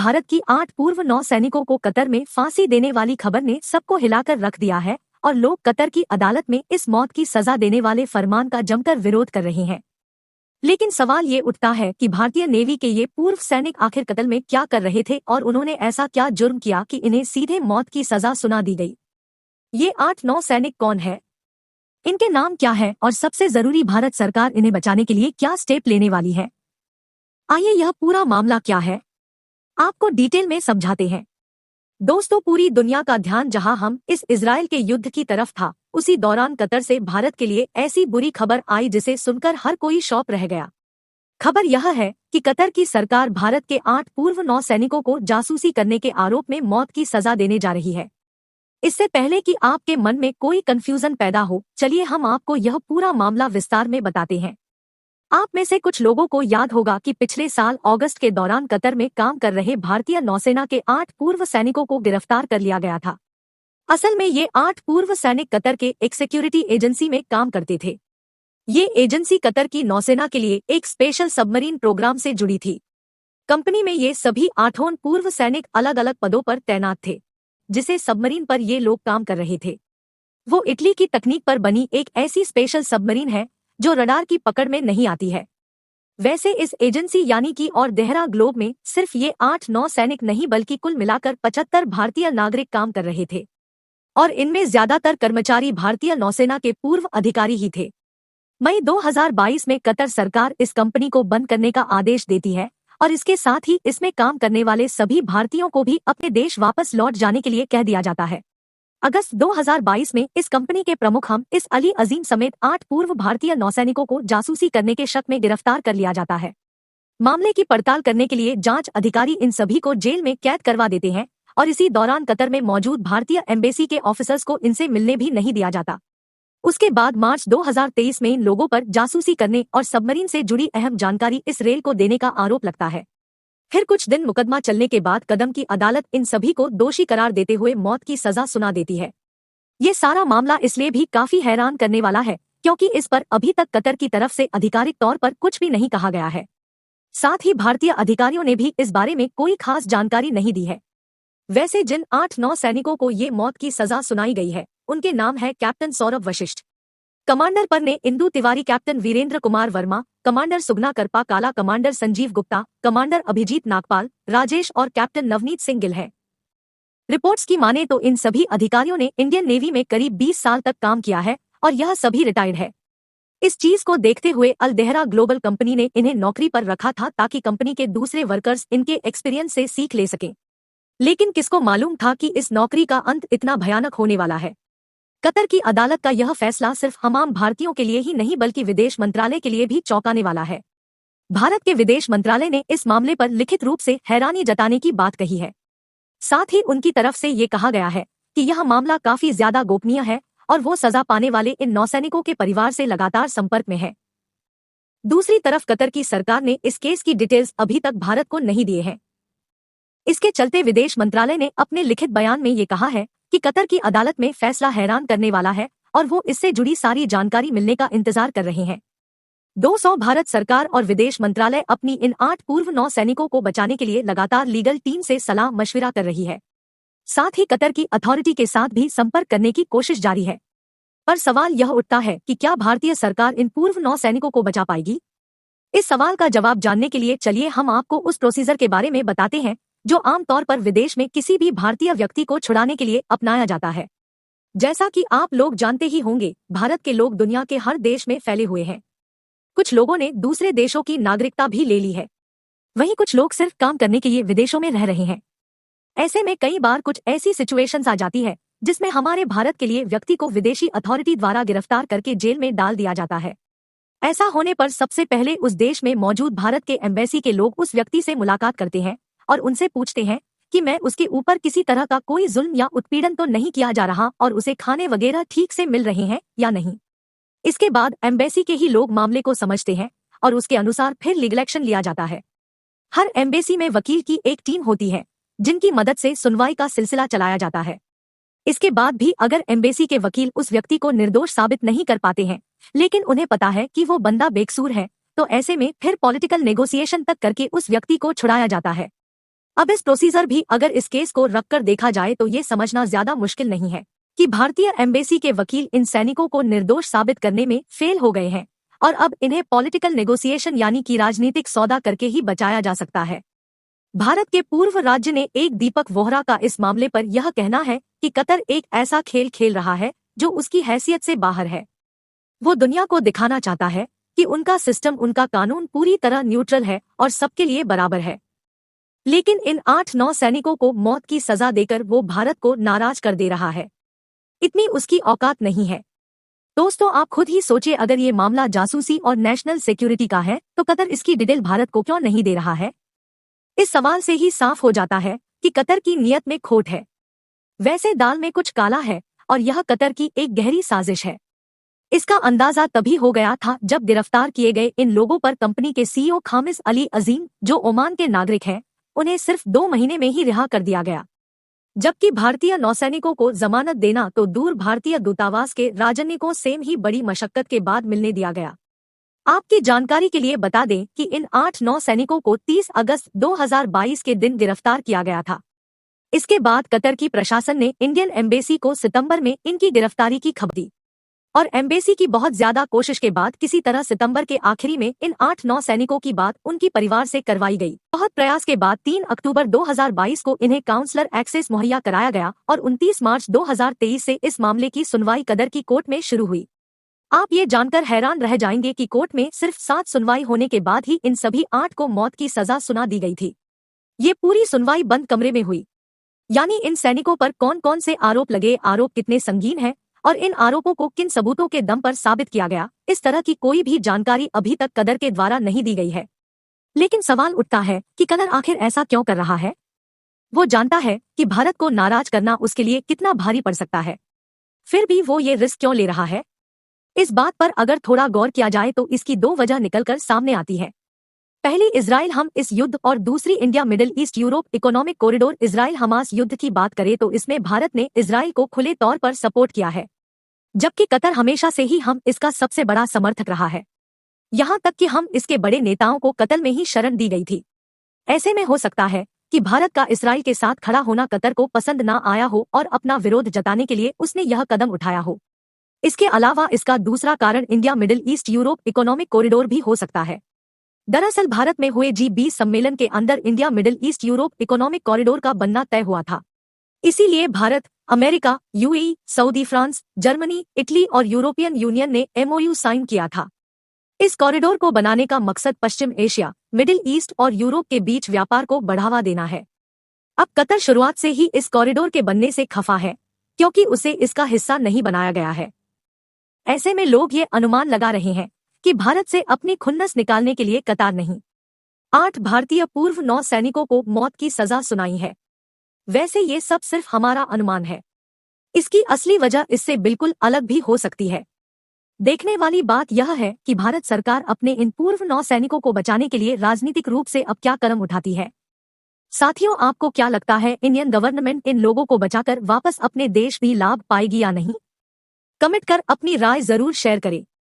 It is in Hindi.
भारत की 8 पूर्व नौसैनिकों को कतर में फांसी देने वाली खबर ने सबको हिलाकर रख दिया है और लोग कतर की अदालत में इस मौत की सजा देने वाले फरमान का जमकर विरोध कर रहे हैं। लेकिन सवाल ये उठता है कि भारतीय नेवी के ये पूर्व सैनिक आखिर कत्ल में क्या कर रहे थे और उन्होंने ऐसा क्या जुर्म किया कि इन्हें सीधे मौत की सजा सुना दी गई। ये 8 नौसैनिक कौन है, इनके नाम क्या है और सबसे जरूरी भारत सरकार इन्हें बचाने के लिए क्या स्टेप लेने वाली है। आइए यह पूरा मामला क्या है आपको डिटेल में समझाते हैं। दोस्तों, पूरी दुनिया का ध्यान जहां हम इस इजराइल के युद्ध की तरफ था, उसी दौरान कतर से भारत के लिए ऐसी बुरी खबर आई जिसे सुनकर हर कोई शॉक रह गया। खबर यह है कि कतर की सरकार भारत के 8 पूर्व नौसैनिकों को जासूसी करने के आरोप में मौत की सजा देने जा रही है। इससे पहले कि आपके मन में कोई कंफ्यूजन पैदा हो, चलिए हम आपको यह पूरा मामला विस्तार में बताते हैं। आप में से कुछ लोगों को याद होगा कि पिछले साल अगस्त के दौरान कतर में काम कर रहे भारतीय नौसेना के 8 पूर्व सैनिकों को गिरफ्तार कर लिया गया था। असल में ये 8 पूर्व सैनिक कतर के एक सिक्योरिटी एजेंसी में काम करते थे। ये एजेंसी कतर की नौसेना के लिए एक स्पेशल सबमरीन प्रोग्राम से जुड़ी थी। कंपनी में ये सभी 8 पूर्व सैनिक अलग अलग पदों पर तैनात थे। जिसे सबमरीन पर ये लोग काम कर रहे थे वो इटली की तकनीक पर बनी एक ऐसी स्पेशल सबमरीन है जो रडार की पकड़ में नहीं आती है। वैसे इस एजेंसी यानी कि और देहरा ग्लोब में सिर्फ ये 8-9 सैनिक नहीं बल्कि कुल मिलाकर 75 भारतीय नागरिक काम कर रहे थे और इनमें ज्यादातर कर्मचारी भारतीय नौसेना के पूर्व अधिकारी ही थे। मई 2022 में कतर सरकार इस कंपनी को बंद करने का आदेश देती है और इसके साथ ही इसमें काम करने वाले सभी भारतीयों को भी अपने देश वापस लौट जाने के लिए कह दिया जाता है। अगस्त 2022 में इस कंपनी के प्रमुख हम इस अली अजीम समेत 8 पूर्व भारतीय नौसैनिकों को जासूसी करने के शक में गिरफ्तार कर लिया जाता है। मामले की पड़ताल करने के लिए जांच अधिकारी इन सभी को जेल में कैद करवा देते हैं और इसी दौरान कतर में मौजूद भारतीय एम्बेसी के ऑफिसर्स को इनसे मिलने भी नहीं दिया जाता। उसके बाद मार्च 2023 में इन लोगों पर जासूसी करने और सबमरीन से जुड़ी अहम जानकारी इस रेल को देने का आरोप लगता है। फिर कुछ दिन मुकदमा चलने के बाद कदम की अदालत इन सभी को दोषी करार देते हुए मौत की सजा सुना देती है। ये सारा मामला इसलिए भी काफी हैरान करने वाला है क्योंकि इस पर अभी तक कतर की तरफ से आधिकारिक तौर पर कुछ भी नहीं कहा गया है। साथ ही भारतीय अधिकारियों ने भी इस बारे में कोई खास जानकारी नहीं दी है। वैसे जिन 8-9 सैनिकों को ये मौत की सजा सुनाई गई है उनके नाम है कैप्टन सौरभ वशिष्ठ, कमांडर पर ने इंदु तिवारी, कैप्टन वीरेंद्र कुमार वर्मा, कमांडर सुगना करपा काला, कमांडर संजीव गुप्ता, कमांडर अभिजीत नागपाल, राजेश और कैप्टन नवनीत सिंह गिल है। रिपोर्ट्स की माने तो इन सभी अधिकारियों ने इंडियन नेवी में करीब 20 साल तक काम किया है और यह सभी रिटायर्ड है। इस चीज को देखते हुए अल देहरा ग्लोबल कंपनी ने इन्हें नौकरी पर रखा था ताकि कंपनी के दूसरे वर्कर्स इनके एक्सपीरियंस से सीख ले सकें। लेकिन किसको मालूम था कि इस नौकरी का अंत इतना भयानक होने वाला है। कतर की अदालत का यह फैसला सिर्फ हमाम भारतीयों के लिए ही नहीं बल्कि विदेश मंत्रालय के लिए भी चौंकाने वाला है। भारत के विदेश मंत्रालय ने इस मामले पर लिखित रूप से हैरानी जताने की बात कही है। साथ ही उनकी तरफ से ये कहा गया है कि यह मामला काफी ज्यादा गोपनीय है और वो सजा पाने वाले इन नौसैनिकों के परिवार से लगातार संपर्क में है। दूसरी तरफ कतर की सरकार ने इस केस की डिटेल्स अभी तक भारत को नहीं दिए हैं। इसके चलते विदेश मंत्रालय ने अपने लिखित बयान में ये कहा है कि कतर की अदालत में फैसला हैरान करने वाला है और वो इससे जुड़ी सारी जानकारी मिलने का इंतजार कर रहे हैं। 200 भारत सरकार और विदेश मंत्रालय अपनी इन 8 पूर्व नौसैनिकों को बचाने के लिए लगातार लीगल टीम से सलाह मशविरा कर रही है। साथ ही कतर की अथॉरिटी के साथ भी संपर्क करने की कोशिश जारी है। पर सवाल यह उठता है कि क्या भारतीय सरकार इन पूर्व नौसैनिकों को बचा पाएगी। इस सवाल का जवाब जानने के लिए चलिए हम आपको उस प्रोसीजर के बारे में बताते हैं जो आमतौर पर विदेश में किसी भी भारतीय व्यक्ति को छुड़ाने के लिए अपनाया जाता है। जैसा कि आप लोग जानते ही होंगे, भारत के लोग दुनिया के हर देश में फैले हुए हैं। कुछ लोगों ने दूसरे देशों की नागरिकता भी ले ली है, वहीं कुछ लोग सिर्फ काम करने के लिए विदेशों में रह रहे हैं। ऐसे में कई बार कुछ ऐसी सिचुएशंस आ जाती है जिसमें हमारे भारत के लिए व्यक्ति को विदेशी अथॉरिटी द्वारा गिरफ्तार करके जेल में डाल दिया जाता है। ऐसा होने पर सबसे पहले उस देश में मौजूद भारत के एम्बेसी के लोग उस व्यक्ति से मुलाकात करते हैं और उनसे पूछते हैं कि मैं उसके ऊपर किसी तरह का कोई जुल्म या उत्पीड़न तो नहीं किया जा रहा और उसे खाने वगैरह ठीक से मिल रहे हैं या नहीं। इसके बाद एम्बेसी के ही लोग मामले को समझते हैं और उसके अनुसार फिर लीगल एक्शन लिया जाता है। हर एम्बेसी में वकील की एक टीम होती है जिनकी मदद से सुनवाई का सिलसिला चलाया जाता है। इसके बाद भी अगर एम्बेसी के वकील उस व्यक्ति को निर्दोष साबित नहीं कर पाते हैं, लेकिन उन्हें पता है कि वो बंदा बेकसूर है, तो ऐसे में फिर पॉलिटिकल नेगोशिएशन तक करके उस व्यक्ति को छुड़ाया जाता है। अब इस प्रोसीजर भी अगर इस केस को रखकर देखा जाए तो ये समझना ज्यादा मुश्किल नहीं है कि भारतीय एम्बेसी के वकील इन सैनिकों को निर्दोष साबित करने में फेल हो गए हैं और अब इन्हें पॉलिटिकल नेगोशिएशन यानी कि राजनीतिक सौदा करके ही बचाया जा सकता है। भारत के पूर्व राज्य ने एक दीपक वोहरा का इस मामले पर यह कहना है कि कतर एक ऐसा खेल खेल रहा है जो उसकी हैसियत से बाहर है। वो दुनिया को दिखाना चाहता है कि उनका सिस्टम, उनका कानून पूरी तरह न्यूट्रल है और सबके लिए बराबर है। लेकिन इन 8-9 सैनिकों को मौत की सजा देकर वो भारत को नाराज कर दे रहा है। इतनी उसकी औकात नहीं है। दोस्तों, आप खुद ही सोचिए, अगर ये मामला जासूसी और नेशनल सिक्योरिटी का है तो कतर इसकी डिटेल भारत को क्यों नहीं दे रहा है? इस सवाल से ही साफ हो जाता है कि कतर की नीयत में खोट है। वैसे दाल में कुछ काला है और यह कतर की एक गहरी साजिश है। इसका अंदाजा तभी हो गया था जब गिरफ्तार किए गए इन लोगों पर कंपनी के सीईओ खामिस अली अजीम, जो ओमान के नागरिक हैं, उन्हें सिर्फ 2 महीने में ही रिहा कर दिया गया। जबकि भारतीय नौसैनिकों को जमानत देना तो दूर, भारतीय दूतावास के राजनयिकों से ही बड़ी मशक्कत के बाद मिलने दिया गया। आपकी जानकारी के लिए बता दें कि इन 8-9 सैनिकों को 30 अगस्त 2022 के दिन गिरफ्तार किया गया था। इसके बाद कतर की प्रशासन ने इंडियन एम्बेसी को सितंबर में इनकी गिरफ्तारी की खबर दी और एम्बेसी की बहुत ज्यादा कोशिश के बाद किसी तरह सितंबर के आखिरी में इन 8-9 सैनिकों की बात उनकी परिवार से करवाई गई। बहुत प्रयास के बाद 3 अक्टूबर 2022 को इन्हें काउंसलर एक्सेस मुहैया कराया गया और 29 मार्च 2023 से इस मामले की सुनवाई कतर की कोर्ट में शुरू हुई। आप ये जानकर हैरान रह जाएंगे कि कोर्ट में सिर्फ 7 सुनवाई होने के बाद ही इन सभी 8 को मौत की सजा सुना दी गई थी। ये पूरी सुनवाई बंद कमरे में हुई। यानी इन सैनिकों पर कौन कौन से आरोप लगे, आरोप कितने संगीन हैं और इन आरोपों को किन सबूतों के दम पर साबित किया गया, इस तरह की कोई भी जानकारी अभी तक कतर के द्वारा नहीं दी गई है। लेकिन सवाल उठता है कि कतर आखिर ऐसा क्यों कर रहा है? वो जानता है कि भारत को नाराज करना उसके लिए कितना भारी पड़ सकता है, फिर भी वो ये रिस्क क्यों ले रहा है? इस बात पर अगर थोड़ा गौर किया जाए तो इसकी 2 वजह निकलकर सामने आती है। पहली, इजराइल हम इस युद्ध और दूसरी India middle east Europe economic corridor Israel Hamas युद्ध की बात करें तो इसमें भारत ने इजराइल को खुले तौर पर सपोर्ट किया है, जबकि कतर हमेशा से ही हम इसका सबसे बड़ा समर्थक रहा है। यहाँ तक कि हम इसके बड़े नेताओं को कत्ल में ही शरण दी गई थी। ऐसे में हो सकता है कि भारत का इजराइल के साथ खड़ा होना कतर को पसंद ना आया हो और अपना विरोध जताने के लिए उसने यह कदम उठाया हो। इसके अलावा इसका दूसरा कारण India middle east Europe economic corridor भी हो सकता है। दरअसल भारत में हुए G20 सम्मेलन के अंदर India middle east Europe economic corridor का बनना तय हुआ था। इसीलिए Bharat, America, UAE, Saudi, France, Germany, Italy और यूरोपियन यूनियन ने MOU साइन किया था। इस कॉरिडोर को बनाने का मकसद पश्चिम एशिया, मिडिल ईस्ट और यूरोप के बीच व्यापार को बढ़ावा देना है। अब कतर शुरुआत से ही इस कॉरिडोर के बनने से खफा है क्योंकि उसे इसका हिस्सा नहीं बनाया गया है। ऐसे में लोग ये अनुमान लगा रहे हैं कि भारत से अपनी खुन्नस निकालने के लिए कतार नहीं 8 भारतीय पूर्व नौ सैनिकों को मौत की सजा सुनाई है। वैसे ये सब सिर्फ हमारा अनुमान है, इसकी असली वजह इससे बिल्कुल अलग भी हो सकती है। देखने वाली बात यह है कि भारत सरकार अपने इन पूर्व नौ सैनिकों को बचाने के लिए राजनीतिक रूप से अब क्या कदम उठाती है। साथियों, आपको क्या लगता है, इंडियन गवर्नमेंट इन लोगों को बचाकर वापस अपने देश भी लाभ पाएगी या नहीं? कमेंट कर अपनी राय जरूर शेयर करें।